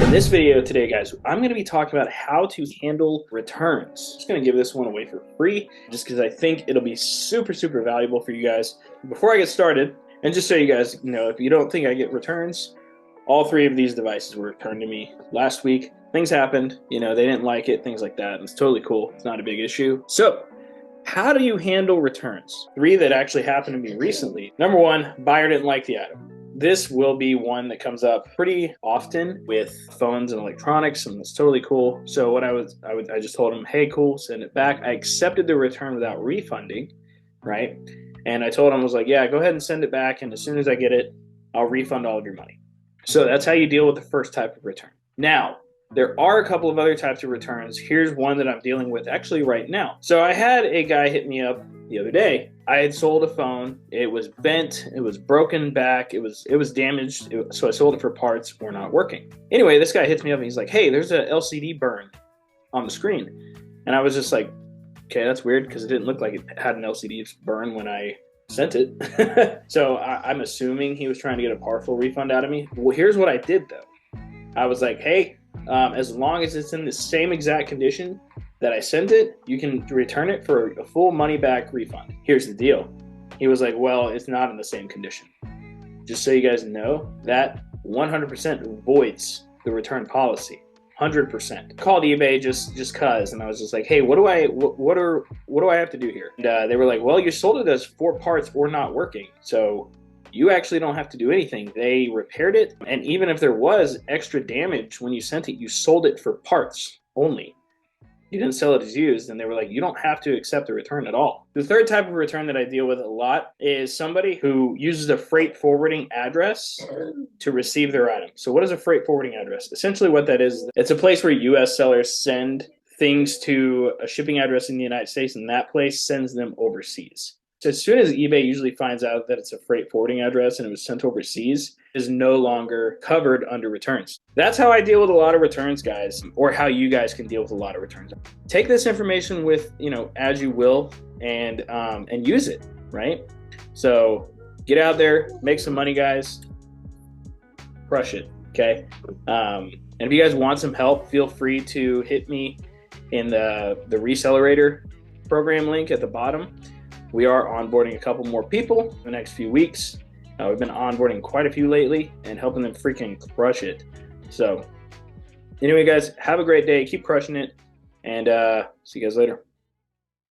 In this video today, guys, I'm going to be talking about how to handle returns. I'm just going to give this one away for free just because I think it'll be super valuable for you guys. Before I get started, and just so you guys know, if you don't think I get returns, all three of these devices were returned to me last week. Things happened, they didn't like it, things like that, and it's totally cool. It's not a big issue. So, how do you handle returns? Three that actually happened to me recently. Number one, buyer didn't like the item. This will be one that comes up pretty often with phones and electronics, and it's totally cool. So what I just told him, hey, cool, send it back. I accepted the return without refunding, right? And I told him, I was like, yeah, go ahead and send it back, and as soon as I get it, I'll refund all of your money. So that's how you deal with the first type of return. Now, there are a couple of other types of returns. Here's one that I'm dealing with actually right now. So I had a guy hit me up the other day. I had sold a phone. It was bent. It was broken back. It was damaged. So I sold it for parts. Were not working. Anyway, this guy hits me up and he's like, hey, there's a LCD burn on the screen. And I was just like, okay, that's weird because it didn't look like it had an LCD burn when I sent it. So I'm assuming he was trying to get a partial refund out of me. Well, here's what I did though. I was like, hey, as long as it's in the same exact condition that I sent it, you can return it for a full money back refund. Here's the deal. He was like, well, it's not in the same condition. Just so you guys know, that 100% voids the return policy. 100%. Called eBay just cause, and I was just like, hey, what do I have to do here? And they were like, well, you sold it as 4 parts or not working, so you actually don't have to do anything. They repaired it, and even if there was extra damage when you sent it, you sold it for parts only. You didn't sell it as used, and they were like, you don't have to accept the return at all. The third type of return that I deal with a lot is somebody who uses a freight forwarding address to receive their item. So what is a freight forwarding address? Essentially what that is, it's a place where US sellers send things to a shipping address in the United States, and that place sends them overseas. So as soon as eBay usually finds out that it's a freight forwarding address and it was sent overseas, it is no longer covered under returns. That's how I deal with a lot of returns, guys, or how you guys can deal with a lot of returns. Take this information with, as you will, and use it, right? So get out there, make some money, guys, crush it, okay? And if you guys want some help, feel free to hit me in the Recelerator program link at the bottom. We are onboarding a couple more people in the next few weeks. We've been onboarding quite a few lately and helping them freaking crush it. So anyway, guys, have a great day. Keep crushing it, and see you guys later.